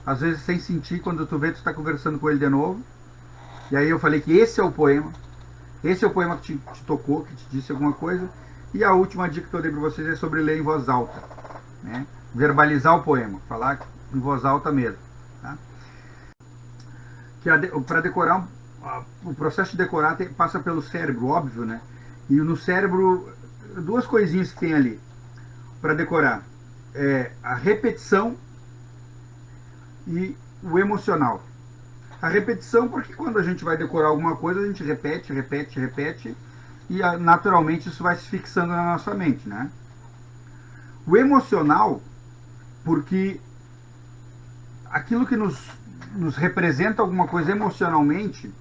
Às vezes sem sentir, quando tu vê, tu está conversando com ele de novo. E aí eu falei que esse é o poema. Esse é o poema que te tocou, que te disse alguma coisa. E a última dica que eu dei para vocês é sobre ler em voz alta, né? Verbalizar o poema, falar em voz alta mesmo, tá? Para decorar, o processo de decorar passa pelo cérebro, óbvio, né? E no cérebro, 2 coisinhas que tem ali para decorar: a repetição e o emocional. A repetição, porque quando a gente vai decorar alguma coisa, a gente repete, e naturalmente isso vai se fixando na nossa mente, né? O emocional, porque aquilo que nos representa alguma coisa emocionalmente,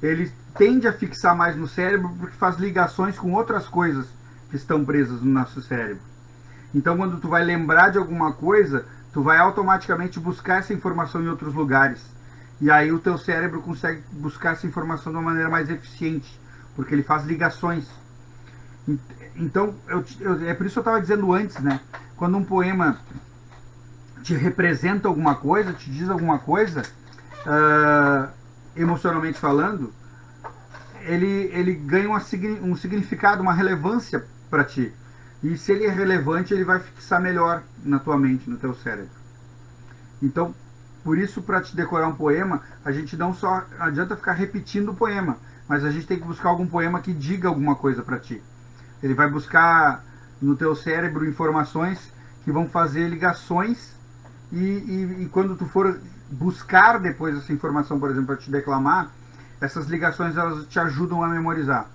ele tende a fixar mais no cérebro porque faz ligações com outras coisas que estão presas no nosso cérebro. Então, quando tu vai lembrar de alguma coisa, tu vai automaticamente buscar essa informação em outros lugares. E aí o teu cérebro consegue buscar essa informação de uma maneira mais eficiente, porque ele faz ligações. Então, é por isso que eu estava dizendo antes, né? Quando um poema te representa alguma coisa, te diz alguma coisa, emocionalmente falando, ele ganha um significado, uma relevância para ti. E se ele é relevante, ele vai fixar melhor na tua mente, no teu cérebro. Então, por isso, para te decorar um poema, a gente não só adianta ficar repetindo o poema, mas a gente tem que buscar algum poema que diga alguma coisa para ti. Ele vai buscar no teu cérebro informações que vão fazer ligações e quando tu for buscar depois essa informação, por exemplo, para te declamar, essas ligações elas te ajudam a memorizar.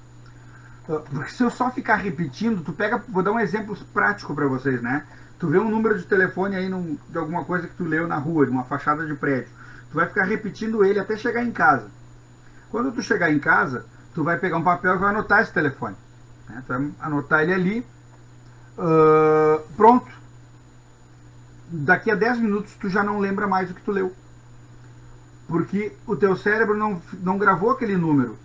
Porque se eu só ficar repetindo, tu pega, vou dar um exemplo prático para vocês, né? Tu vê um número de telefone aí de alguma coisa que tu leu na rua, de uma fachada de prédio. Tu vai ficar repetindo ele até chegar em casa. Quando tu chegar em casa, tu vai pegar um papel e vai anotar esse telefone, né? Tu vai anotar ele ali. Pronto. Daqui a 10 minutos tu já não lembra mais o que tu leu. Porque o teu cérebro não gravou aquele número.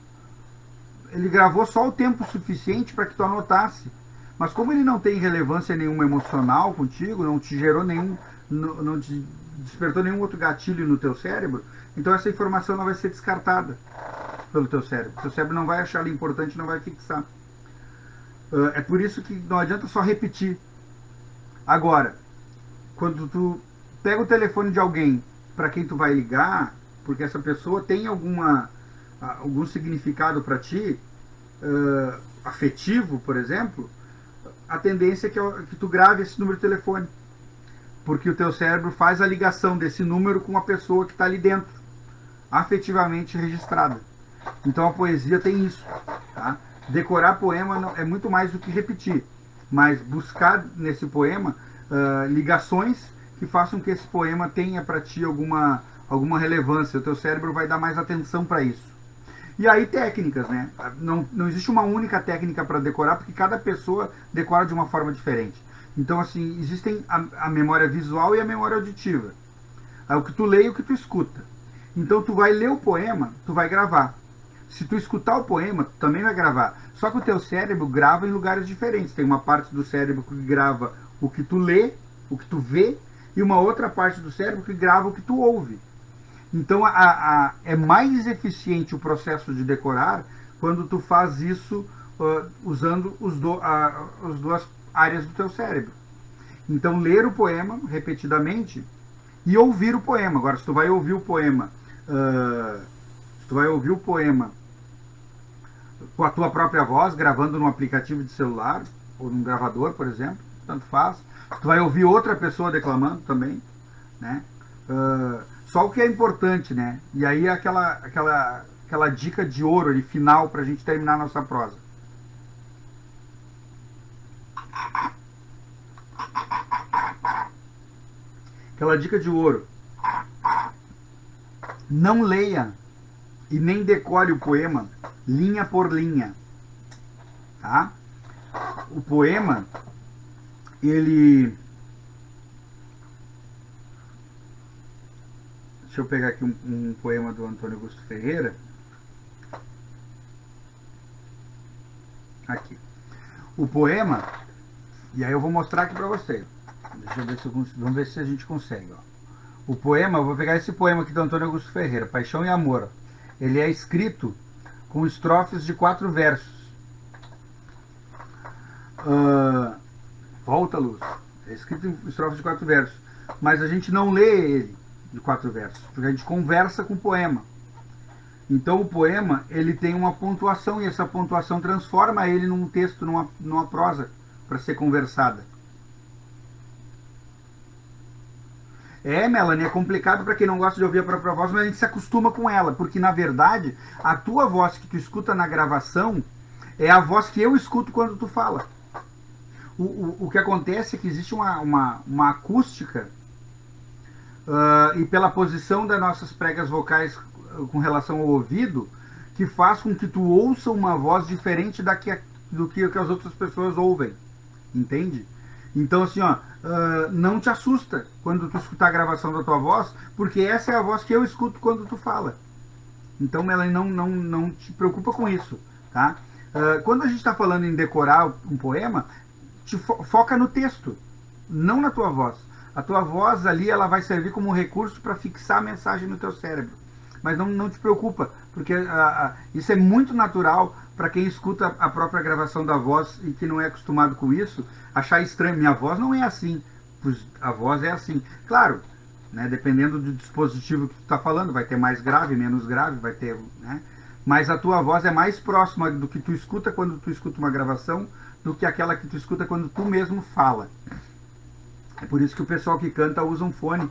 Ele gravou só o tempo suficiente para que tu anotasse. Mas como ele não tem relevância nenhuma emocional contigo, não te gerou não te despertou nenhum outro gatilho no teu cérebro, então essa informação não vai ser descartada pelo teu cérebro. O teu cérebro não vai achar ela importante, não vai fixar. É por isso que não adianta só repetir. Agora, quando tu pega o telefone de alguém para quem tu vai ligar, porque essa pessoa tem algum significado para ti, afetivo, por exemplo, a tendência é que tu grave esse número de telefone. porque o teu cérebro faz a ligação desse número com a pessoa que está ali dentro, afetivamente registrada. Então a poesia tem isso, tá? Decorar poema é muito mais do que repetir, mas buscar nesse poema ligações que façam que esse poema tenha para ti alguma relevância. O teu cérebro vai dar mais atenção para isso. E aí técnicas, né? Não existe uma única técnica para decorar, porque cada pessoa decora de uma forma diferente. Então, assim, existem a memória visual e a memória auditiva. É o que tu lê e o que tu escuta. Então, tu vai ler o poema, tu vai gravar. Se tu escutar o poema, tu também vai gravar. Só que o teu cérebro grava em lugares diferentes. Tem uma parte do cérebro que grava o que tu lê, o que tu vê, e uma outra parte do cérebro que grava o que tu ouve. Então é mais eficiente o processo de decorar quando tu faz isso usando as duas áreas do teu cérebro. Então ler o poema repetidamente e ouvir o poema. Agora, se tu vai ouvir o poema, com a tua própria voz, gravando num aplicativo de celular ou num gravador, por exemplo, tanto faz. Tu vai ouvir outra pessoa declamando também, né? Só o que é importante, né? E aí aquela dica de ouro ali, final, para a gente terminar a nossa prosa. Aquela dica de ouro. Não leia e nem decore o poema linha por linha, tá? O poema, ele... Deixa eu pegar aqui um poema do Antônio Augusto Ferreira. Aqui. O poema, e aí eu vou mostrar aqui para você. Deixa eu ver se vamos ver se a gente consegue. Ó. O poema, eu vou pegar esse poema aqui do Antônio Augusto Ferreira, Paixão e Amor. Ele é escrito com estrofes de 4 versos. Volta, Luz. É escrito em estrofes de 4 versos. Mas a gente não lê ele de 4 versos, porque a gente conversa com o poema. Então o poema, ele tem uma pontuação, e essa pontuação transforma ele num texto, numa prosa, para ser conversada. Melanie, é complicado para quem não gosta de ouvir a própria voz, mas a gente se acostuma com ela, porque na verdade, a tua voz que tu escuta na gravação é a voz que eu escuto quando tu fala. O que acontece é que existe uma acústica, e pela posição das nossas pregas vocais com relação ao ouvido, que faz com que tu ouça uma voz diferente do que as outras pessoas ouvem, entende? Então assim, não te assusta quando tu escutar a gravação da tua voz, porque essa é a voz que eu escuto quando tu fala. Então ela não te preocupa com isso, tá? Quando a gente está falando em decorar um poema, foca no texto, não na tua voz. A tua voz ali, ela vai servir como um recurso para fixar a mensagem no teu cérebro. Mas não te preocupa, porque isso é muito natural para quem escuta a própria gravação da voz e que não é acostumado com isso, achar estranho. Minha voz não é assim, a voz é assim. Claro, né, dependendo do dispositivo que tu está falando, vai ter mais grave, menos grave, vai ter... Né, mas a tua voz é mais próxima do que tu escuta quando tu escuta uma gravação do que aquela que tu escuta quando tu mesmo fala. É por isso que o pessoal que canta usa um fone,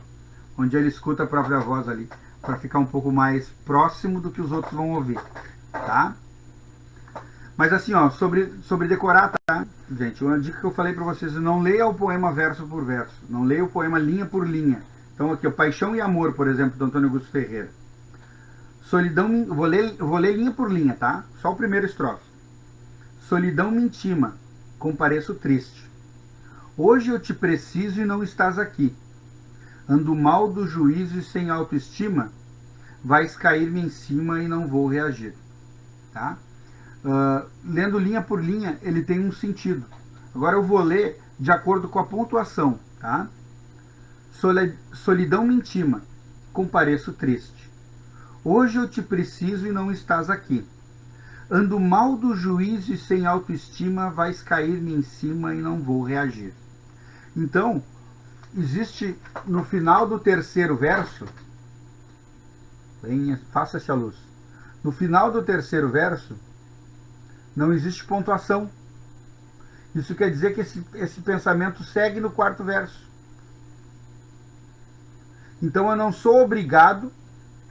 onde ele escuta a própria voz ali, para ficar um pouco mais próximo do que os outros vão ouvir, tá? Mas assim, sobre decorar, tá? Gente, uma dica que eu falei para vocês, não leia o poema verso por verso, não leia o poema linha por linha. Então aqui, Paixão e Amor, por exemplo, do Antônio Augusto Ferreira. Solidão, vou ler linha por linha, tá? Só o primeiro estrofe. Solidão me intima, compareço triste. Hoje eu te preciso e não estás aqui. Ando mal do juízo e sem autoestima, vais cair-me em cima e não vou reagir. Tá? Lendo linha por linha, ele tem um sentido. Agora eu vou ler de acordo com a pontuação. Tá? Solidão me intima, compareço triste. Hoje eu te preciso e não estás aqui. Ando mal do juízo e sem autoestima, vais cair-me em cima e não vou reagir. Então, existe no final do terceiro verso, faça-se a luz. No final do terceiro verso, não existe pontuação. Isso quer dizer que esse pensamento segue no quarto verso. Então eu não sou obrigado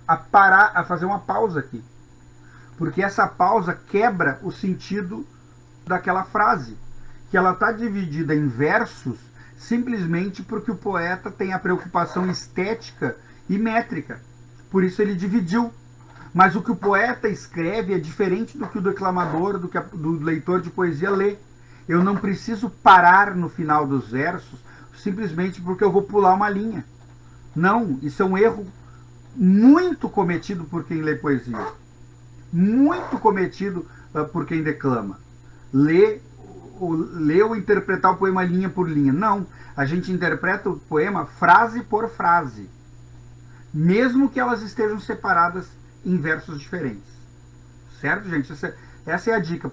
a parar, a fazer uma pausa aqui. Porque essa pausa quebra o sentido daquela frase, que ela está dividida em versos simplesmente porque o poeta tem a preocupação estética e métrica. Por isso ele dividiu. Mas o que o poeta escreve é diferente do que o declamador, do leitor de poesia lê. Eu não preciso parar no final dos versos simplesmente porque eu vou pular uma linha. Não, isso é um erro muito cometido por quem lê poesia. Muito cometido por quem declama. Ler ou interpretar o poema linha por linha. Não, a gente interpreta o poema frase por frase, mesmo que elas estejam separadas em versos diferentes. Certo, gente? Essa é a dica.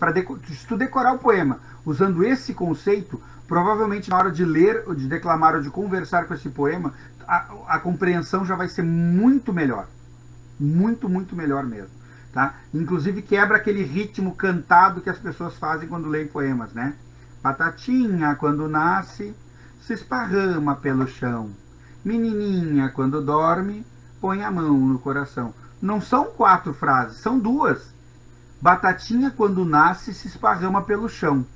Se tu decorar o poema usando esse conceito, provavelmente na hora de ler, ou de declamar, ou de conversar com esse poema, a compreensão já vai ser muito melhor. Muito, muito melhor mesmo. Tá? Inclusive quebra aquele ritmo cantado que as pessoas fazem quando leem poemas, né? Batatinha, quando nasce, se esparrama pelo chão. Menininha, quando dorme, põe a mão no coração. Não são 4 frases, são 2. Batatinha, quando nasce, se esparrama pelo chão.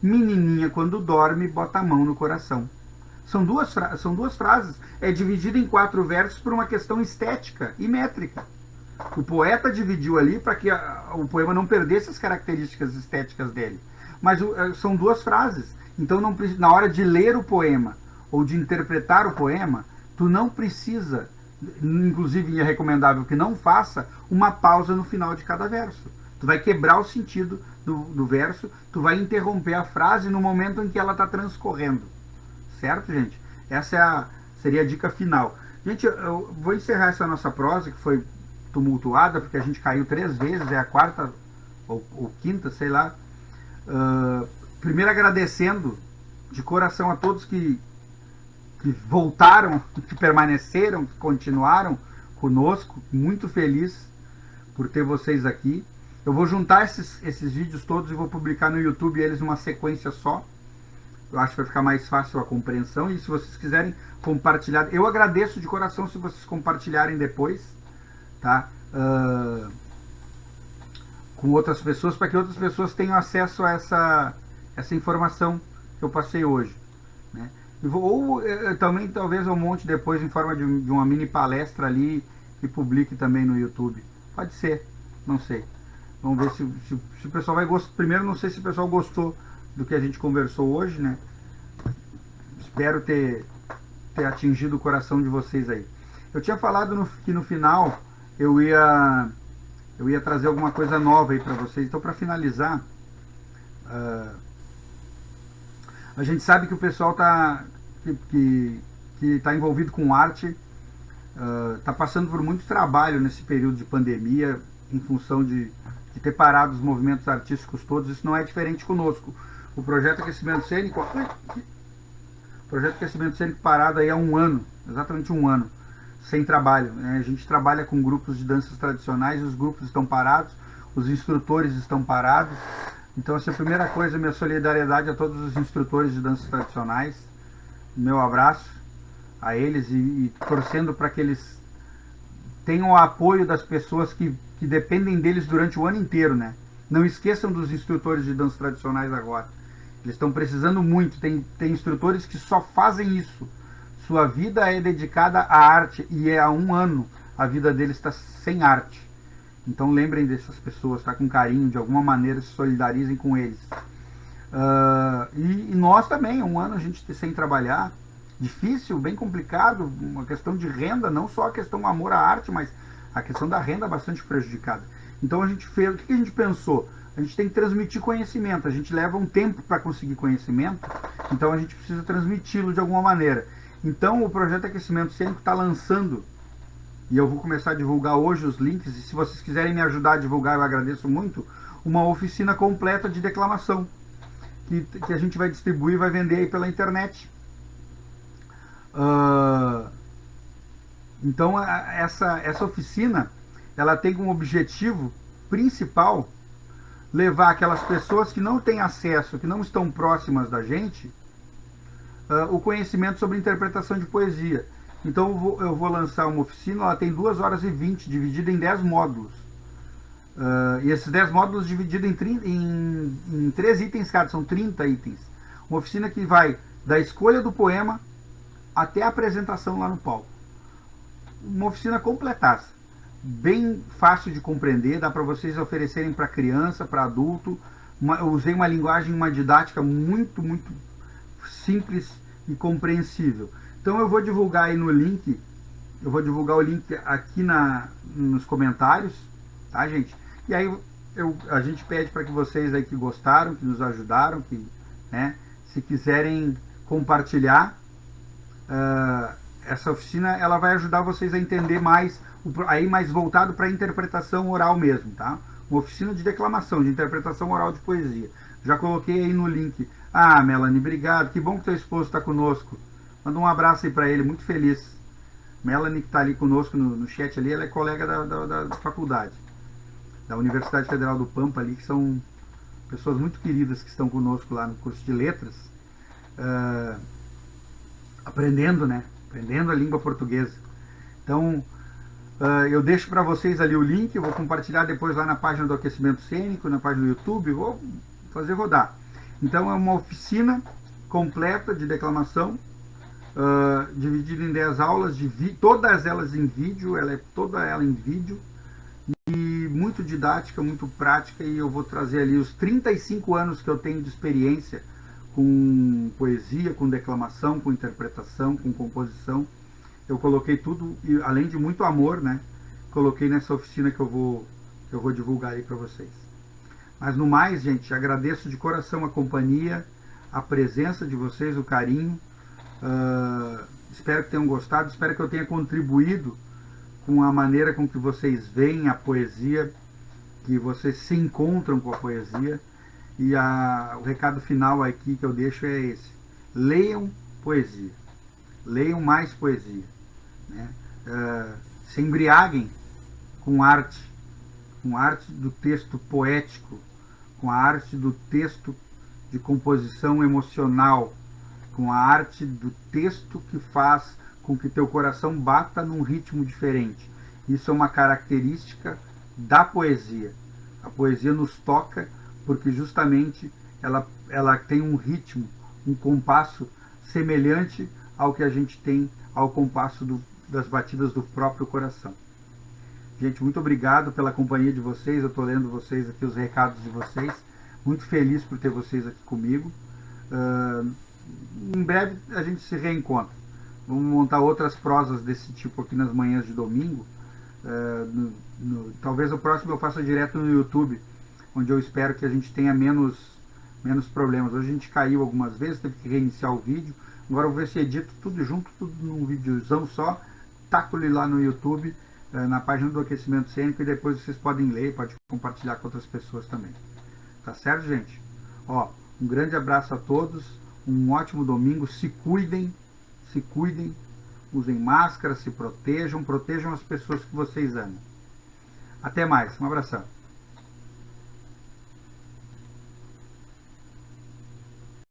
Menininha, quando dorme, bota a mão no coração. São duas frases. É dividido em 4 versos por uma questão estética e métrica. O poeta dividiu ali para que o poema não perdesse as características estéticas dele. Mas são 2 frases. Então, na hora de ler o poema ou de interpretar o poema, tu não precisa, inclusive é recomendável que não faça, uma pausa no final de cada verso. Tu vai quebrar o sentido do verso, tu vai interromper a frase no momento em que ela está transcorrendo. Certo, gente? Essa seria a dica final. Gente, eu vou encerrar essa nossa prosa, que foi tumultuada, porque a gente caiu 3 vezes, é a 4ª ou 5ª, sei lá. Primeiro agradecendo de coração a todos que voltaram, que permaneceram, que continuaram conosco. Muito feliz por ter vocês aqui. Eu vou juntar esses vídeos todos e vou publicar no YouTube eles numa sequência só. Eu acho que vai ficar mais fácil a compreensão. E se vocês quiserem compartilhar, eu agradeço de coração se vocês compartilharem depois, tá? Com outras pessoas, para que outras pessoas tenham acesso a essa informação que eu passei hoje, né? Ou também talvez eu monte depois em forma de uma mini palestra ali e publique também no YouTube. Pode ser, não sei. Vamos ver se o pessoal vai gostar. Primeiro, não sei se o pessoal gostou do que a gente conversou hoje, né? Espero ter atingido o coração de vocês aí. Eu tinha falado que no final eu ia trazer alguma coisa nova aí para vocês. Então, para finalizar, a gente sabe que o pessoal que está envolvido com arte está passando por muito trabalho nesse período de pandemia, em função de ter parado os movimentos artísticos todos. Isso não é diferente conosco. O projeto Aquecimento Cênico parado aí há 1 ano, exatamente 1 ano, sem trabalho, né? A gente trabalha com grupos de danças tradicionais, os grupos estão parados, os instrutores estão parados. Então, essa é a primeira coisa, minha solidariedade a todos os instrutores de danças tradicionais, meu abraço a eles e torcendo para que eles tenham o apoio das pessoas que dependem deles durante o ano inteiro, né? Não esqueçam dos instrutores de danças tradicionais agora. Eles estão precisando muito. Tem instrutores que só fazem isso. Sua vida é dedicada à arte e há 1 ano a vida deles está sem arte. Então lembrem dessas pessoas, tá? Com carinho, de alguma maneira se solidarizem com eles. E nós também, 1 ano a gente sem trabalhar, difícil, bem complicado, uma questão de renda, não só a questão do amor à arte, mas a questão da renda bastante prejudicada. Então a gente fez, o que a gente pensou? A gente tem que transmitir conhecimento, a gente leva um tempo para conseguir conhecimento, então a gente precisa transmiti-lo de alguma maneira. Então o projeto Aquecimento Cênico está lançando, e eu vou começar a divulgar hoje os links, e se vocês quiserem me ajudar a divulgar, eu agradeço muito, uma oficina completa de declamação, que a gente vai distribuir e vai vender aí pela internet. Então essa oficina, ela tem como objetivo principal levar aquelas pessoas que não têm acesso, que não estão próximas da gente, o conhecimento sobre interpretação de poesia. Então eu vou lançar uma oficina, ela tem 2 horas e 20, dividida em 10 módulos. E esses 10 módulos divididos em 3 itens cada, são 30 itens. Uma oficina que vai da escolha do poema até a apresentação lá no palco. Uma oficina completaça, bem fácil de compreender, dá para vocês oferecerem para criança, para adulto. Eu usei uma linguagem, uma didática muito, muito simples e compreensível. Então eu vou divulgar aí no link, eu vou divulgar o link aqui nos comentários, tá, gente? E aí a gente pede para que vocês aí que gostaram, que nos ajudaram, que, né, se quiserem compartilhar, essa oficina ela vai ajudar vocês a entender mais, aí mais voltado para a interpretação oral mesmo, tá? Uma oficina de declamação, de interpretação oral de poesia. Já coloquei aí no link. Ah, Melanie, obrigado. Que bom que teu esposo está conosco. Manda um abraço aí para ele, muito feliz. Melanie que está ali conosco no chat ali, ela é colega da faculdade, da Universidade Federal do Pampa ali, que são pessoas muito queridas que estão conosco lá no curso de letras, aprendendo, né? Aprendendo a língua portuguesa. Então, eu deixo para vocês ali o link, eu vou compartilhar depois lá na página do Aquecimento Cênico, na página do YouTube, vou fazer rodar. Então é uma oficina completa de declamação, dividida em 10 aulas, todas elas em vídeo, toda ela em vídeo, e muito didática, muito prática, e eu vou trazer ali os 35 anos que eu tenho de experiência com poesia, com declamação, com interpretação, com composição. Eu coloquei tudo, e além de muito amor, né, coloquei nessa oficina que eu vou divulgar aí para vocês. Mas no mais, gente, agradeço de coração a companhia, a presença de vocês, o carinho. Espero que tenham gostado, espero que eu tenha contribuído com a maneira com que vocês veem a poesia, que vocês se encontram com a poesia. E o recado final aqui que eu deixo é esse: leiam poesia, leiam mais poesia, né? Se embriaguem com arte do texto poético, com a arte do texto de composição emocional, com a arte do texto que faz com que teu coração bata num ritmo diferente. Isso é uma característica da poesia. A poesia nos toca porque justamente ela tem um ritmo, um compasso semelhante ao que a gente tem ao compasso das batidas do próprio coração. Gente, muito obrigado pela companhia de vocês, eu estou lendo vocês aqui, os recados de vocês, muito feliz por ter vocês aqui comigo. Em breve a gente se reencontra. Vamos montar outras prosas desse tipo aqui nas manhãs de domingo. Talvez o próximo eu faça direto no YouTube, onde eu espero que a gente tenha menos problemas. Hoje a gente caiu algumas vezes, teve que reiniciar o vídeo. Agora eu vou ver se edito tudo junto, tudo num videozão só, taco ele lá no YouTube, na página do Aquecimento Cênico, e depois vocês podem ler, podem compartilhar com outras pessoas também. Tá certo, gente? Ó, um grande abraço a todos, um ótimo domingo, se cuidem, usem máscara, se protejam as pessoas que vocês amam. Até mais, um abração.